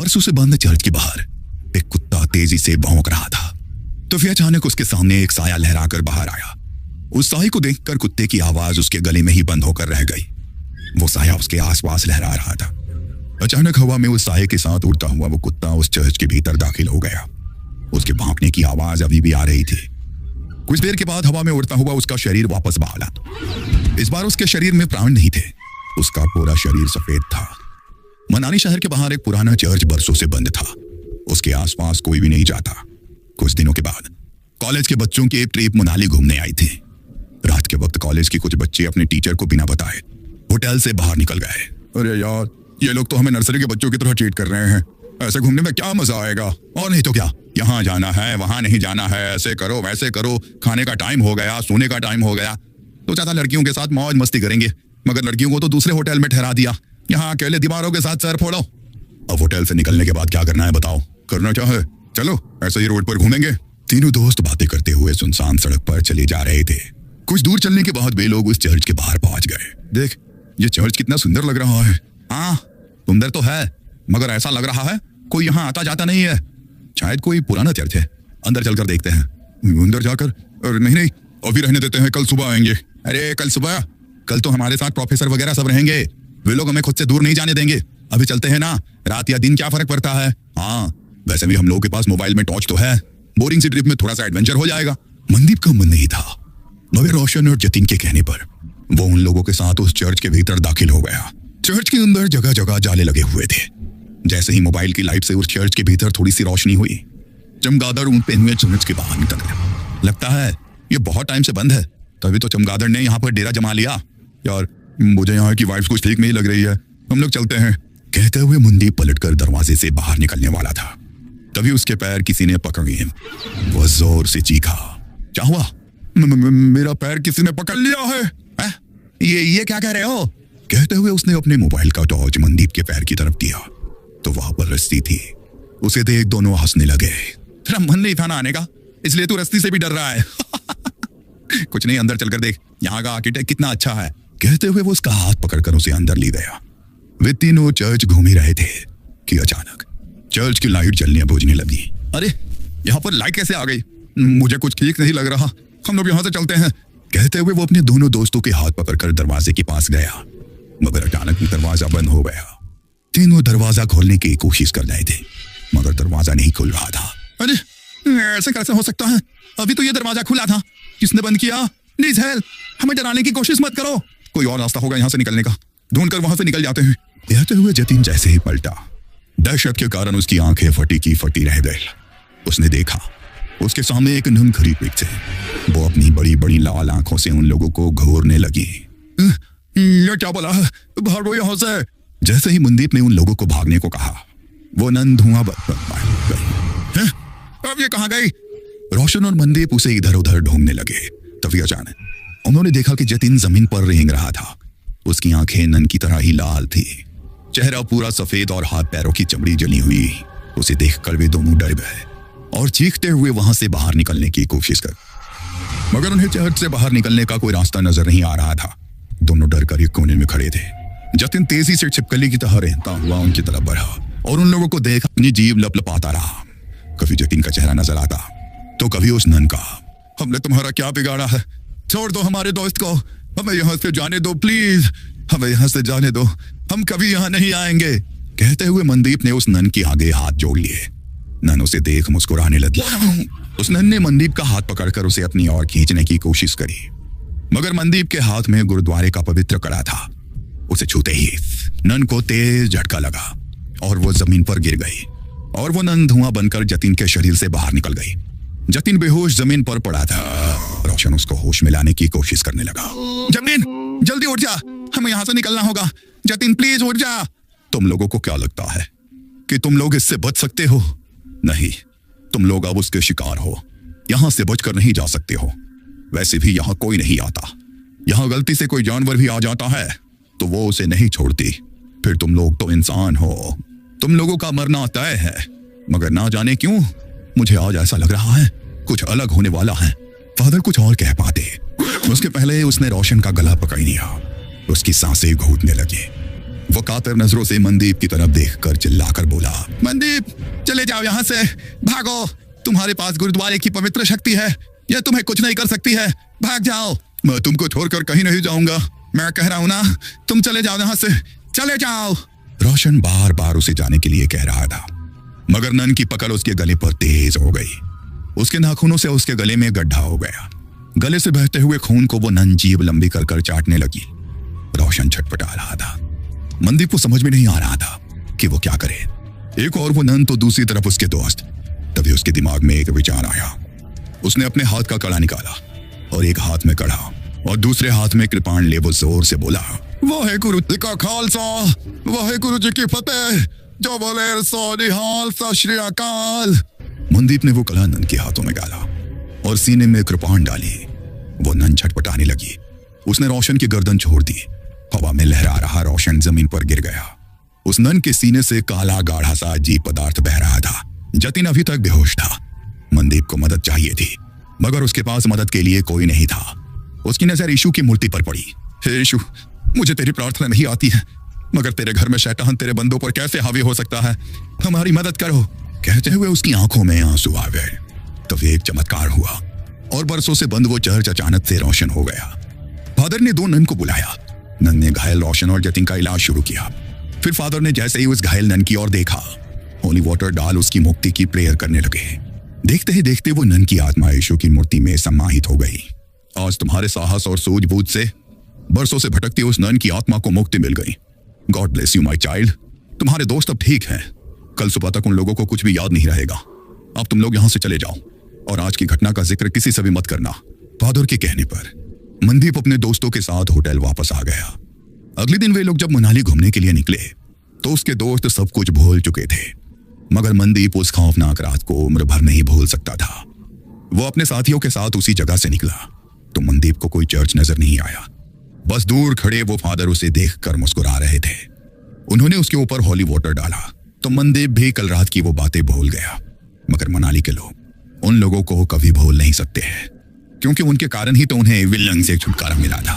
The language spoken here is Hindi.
बरसों से बंद चर्च के बाहर एक कुत्ता तेजी से भौंक रहा था। तो फिर अचानक उसके सामने एक साया लहराकर बाहर आया। उस साये को देखकर कुत्ते की आवाज उसके गले में ही बंद होकर रह गई। वो साया उसके आसपास लहरा रहा था। अचानक हवा में उस साये के साथ उड़ता हुआ वो कुत्ता उस चर्च के भीतर दाखिल हो गया। उसके भौंकने की आवाज अभी भी आ रही थी। कुछ देर के बाद हवा में उड़ता हुआ उसका शरीर वापस बहाला। इस बार उसके शरीर में प्राण नहीं थे। उसका पूरा शरीर सफेद था। मनाली शहर के बाहर एक पुराना चर्च बरसों से बंद था। उसके आसपास कोई भी नहीं जाता। कुछ दिनों के बाद कॉलेज के बच्चों की एक ट्रिप मनाली घूमने आई थी। रात के वक्त कॉलेज के कुछ बच्चे अपने टीचर को बिना बताए होटल से बाहर निकल गए। अरे यार, ये लोग तो हमें नर्सरी के बच्चों की तरह चीट कर रहे हैं। ऐसे घूमने में क्या मजा आएगा। और नहीं तो क्या, यहाँ जाना है वहां नहीं जाना है, ऐसे करो वैसे करो, खाने का टाइम हो गया, सोने का टाइम हो गया। तो ज्यादा लड़कियों के साथ मौज मस्ती करेंगे, मगर लड़कियों को तो दूसरे होटल में ठहरा दिया। यहाँ अकेले दीवारों के साथ सर फोड़ो। अब होटल से निकलने के बाद क्या करना है बताओ। करना क्या है, चलो ऐसे ही रोड पर घूमेंगे। तीनों दोस्त बातें करते हुए सुनसान सड़क पर चले जा रहे थे। कुछ दूर चलने के बाद वे लोग उस चर्च के बाहर पहुंच गए। देख, ये चर्च कितना सुंदर लग रहा है। हाँ, सुंदर तो है, मगर ऐसा लग रहा है कोई यहाँ आता जाता नहीं है। शायद कोई पुराना चर्च है। अंदर चलकर देखते हैं। अंदर जाकर? नहीं, अभी रहने देते हैं, कल सुबह आएंगे। अरे कल सुबह? कल तो हमारे साथ प्रोफेसर वगैरह सब रहेंगे। वे लोग हमें खुद से दूर नहीं जाने देंगे। अभी चलते हैं ना, रात या दिन क्या फर्क पड़ता है। हाँ, वैसे भी हम लोगों के पास मोबाइल में टॉर्च तो है। बोरिंग सी ट्रिप में थोड़ा सा एडवेंचर हो जाएगा। मनदीप का मन नहीं था, मगर रोशन और जतिन के कहने पर वो उन लोगों के साथ उस चर्च के भीतर दाखिल हो गया। चर्च के अंदर जगह जगह जाले लगे हुए थे। जैसे ही मोबाइल की लाइट से उस चर्च के भीतर थोड़ी सी रोशनी हुई, चमगादड़ ऊंट पे हुए चर्च के बाहर निकल गया। लगता है ये बहुत टाइम से बंद है, तभी तो चमगादड़ ने यहाँ पर डेरा जमा लिया। यार, मुझे यहाँ की वाइब्स कुछ ठीक नहीं लग रही है, हम लोग चलते हैं। कहते हुए मनदीप पलटकर दरवाजे से बाहर निकलने वाला था, तभी उसके पैर किसी ने पकड़ लिए। वह जोर से चीखा। क्या हुआ? मेरा पैर किसी ने पकड़ लिया है। ये क्या कह रहे हो? कहते हुए उसने अपने मोबाइल का टॉर्च मनदीप के पैर की तरफ दिया तो वहां पर रस्सी थी। उसे देख दोनों हंसने लगे। तेरा मन नहीं था ना आने का, इसलिए तू रस्सी से भी डर रहा है। कुछ नहीं, अंदर चलकर देख, यहाँ का आर्किटेक्ट कितना अच्छा है। कहते हुए वो उसका हाथ पकड़कर उसे अंदर ले गया। वे तीनों चर्च घूम ही रहे थे कि अचानक चर्च की लाइट जलने बुझने लगी। अरे, यहाँ पर लाइट कैसे आ गई? मुझे कुछ ठीक नहीं लग रहा, हम लोग यहाँ से चलते हैं। कहते हुए वो अपने दोनों दोस्तों के हाथ पकड़कर दरवाजे के पास गया, मगर अचानक दरवाजा बंद हो गया। तीनों दरवाजा खोलने की कोशिश कर रहे थे, मगर दरवाजा नहीं खुल रहा था। अरे, ऐसे कैसे हो सकता है? अभी तो ये दरवाजा खुला था, किसने बंद किया? प्लीज हेल्प, हमें डराने की कोशिश मत करो। कोई और रास्ता होगा यहाँ से निकलने का, ढूंढकर वहां से निकल जाते हैं। कहते हुए जतिन जैसे ही पलटा, दहशत के कारण उसकी आंखें फटी की फटी रह गई। उसने देखा उसके सामने एक नंग खड़ी पिग से वो अपनी बड़ी बड़ी लाल आंखों से उन लोगों को घूरने लगी। ये क्या बोला? भागो यहाँ से। जैसे ही मनदीप ने उन लोगों को भागने को कहा, वो नन धुआं गई। अब ये कहाँ गई? रोशन और मनदीप उसे इधर उधर ढूंढने लगे। तभी अचानक उन्होंने देखा कि जतिन जमीन पर रेंग रहा था। उसकी आंखें नन की तरह ही लाल थी, चेहरा पूरा सफेद और हाथ पैरों की चमड़ी जली हुई। उसे देखकर वे दोनों डर गए और चीखते हुए वहां से बाहर निकलने की कोशिश कर, मगर उन्हें चर्च से बाहर निकलने का कोई रास्ता नजर नहीं आ रहा था। दोनों डर कर एक कोने में खड़े थे। जतिन तेजी से छिपकली की तरह रहता हुआ उनकी तरफ बढ़ा और उन लोगों को देख अपनी जीभ लपलपाता रहा। कभी जतिन का चेहरा नजर आता तो कभी उस नन का। हमने तुम्हारा क्या बिगाड़ा है? छोड़ दो हमारे दोस्त को, हमें यहाँ से जाने दो प्लीज, हमें यहाँ से जाने दो, हम कभी यहाँ नहीं आएंगे। कहते हुए मनदीप ने उस नन के आगे हाथ जोड़ लिए। नन उसे देख मुस्कुराने लगी। उस नन ने मनदीप का हाथ पकड़कर उसे अपनी ओर खींचने की कोशिश करी, मगर मनदीप के हाथ में गुरुद्वारे का पवित्र कड़ा था। उसे छूते ही नन को तेज झटका लगा और वो जमीन पर गिर गई और वो नन धुआं बनकर जतिन के शरीर से बाहर निकल गई। जतिन बेहोश जमीन पर पड़ा था। रोशन उसको होश में लाने की कोशिश करने लगा। जतिन, जल्दी उठ जा, हमें यहाँ से निकलना होगा। जतिन प्लीज उठ जा। तुम लोगों को क्या लगता है कि तुम लोग इससे बच सकते हो? नहीं, तुम लोग अब उसके शिकार हो। यहाँ से बचकर नहीं जा सकते हो। वैसे भी यहाँ कोई नहीं आता। यहाँ गलती से कोई जानवर भी आ जाता है तो वो उसे नहीं छोड़ती। फिर तुम लोग तो इंसान हो, तुम लोगों का मरना तय है। मगर ना जाने क्यों मुझे आज ऐसा लग रहा है कुछ अलग होने वाला है। फादर कुछ और कह पाते उसके पहले उसने रोशन का गला पकड़ लिया। उसकी सांसें घूटने लगी। वो कातर नजरों से मनदीप की तरफ देखकर चिल्लाकर बोला, मनदीप चले जाओ यहाँ से, भागो। तुम्हारे पास गुरुद्वारे की पवित्र शक्ति है, यह तुम्हें कुछ नहीं कर सकती है, भाग जाओ। मैं तुमको छोड़कर कहीं नहीं जाऊंगा, मैं कह रहा हूं ना, तुम चले जाओ यहाँ से, चले जाओ। रोशन बार बार उसे जाने के लिए कह रहा था, मगर नन की पकड़ उसके गले पर तेज हो गई। उसके नाखूनों से उसके गले में गड्ढा हो गया। गले से बहते हुए खून को वो नन जीभ लंबी कर चाटने लगी। रोशन छटपटा रहा था। मनदीप को समझ में नहीं आ रहा था कि वो क्या करे। एक और वो नन तो दूसरी तरफ उसके दोस्त। तभी उसके दिमाग में एक विचार आया। उसने अपने हाथ का कड़ा निकाला और एक हाथ में कड़ा और दूसरे हाथ में कृपाण ले वो जोर से बोला, वाहेगुरु जी का खालसा, वाहेगुरु जी की फतेह, जो बोले सो निहाल, सत श्री अकाल। मनदीप ने वो कड़ा नन के हाथों में डाला और सीने में कृपाण डाली। वो नन छटपटाने लगी। उसने रोशन की गर्दन छोड़ दी। हवा में लहरा रहा रोशन जमीन पर गिर गया। उस नन के सीने से काला गाढ़ा सा अजीब पदार्थ बह रहा था। जतिन अभी तक बेहोश था। मनदीप को मदद चाहिए थी, मगर उसके पास मदद के लिए कोई नहीं था। उसकी नजर यीशु की मूर्ति पर पड़ी। हे यीशु, मुझे तेरी प्रार्थना नहीं आती है, मगर तेरे घर में शैतान तेरे बंदों पर कैसे हावी हो सकता है, हमारी मदद करो। कहते हुए उसकी आंखों में आंसू आ गए। तभी एक चमत्कार हुआ और बरसों से बंद वो चर्च अचानक से रोशन हो गया। फादर ने दो नन को बुलाया। नन ने घायल रोशन और जतिन का इलाज शुरू किया। फिर फादर ने जैसे ही उस घायल नन की ओर देखा, होली वाटर डाल उसकी मुक्ति की प्रेयर करने लगे। देखते ही देखते वो नन की आत्मा यीशु की मूर्ति में समाहित हो गई। आज तुम्हारे साहस और सूझबूझ से बरसों से भटकती उस नन की आत्मा को मुक्ति मिल गई। God bless you my child. तुम्हारे दोस्त अब ठीक हैं। कल सुबह तक उन लोगों को कुछ भी याद नहीं रहेगा। अब तुम लोग यहाँ से चले जाओ और आज की घटना का जिक्र किसी से भी मत करना। फादर के कहने पर मनदीप अपने दोस्तों के साथ होटल वापस आ गया। अगले दिन वे लोग जब मनाली घूमने के लिए निकले तो उसके दोस्त सब कुछ भूल चुके थे, मगर मनदीप उस खौफनाक रात को उम्र भर नहीं भूल सकता था। वो अपने साथियों के साथ उसी जगह से निकला तो मनदीप को कोई चर्च नजर नहीं आया। बस दूर खड़े वो फादर उसे देखकर मुस्कुरा रहे थे। उन्होंने उसके ऊपर होली वाटर डाला तो मनदीप भी कल रात की वो बातें भूल गया। मगर मनाली के लोग उन लोगों को कभी भूल नहीं सकते हैं, क्योंकि उनके कारण ही तो उन्हें विलन से छुटकारा मिला था।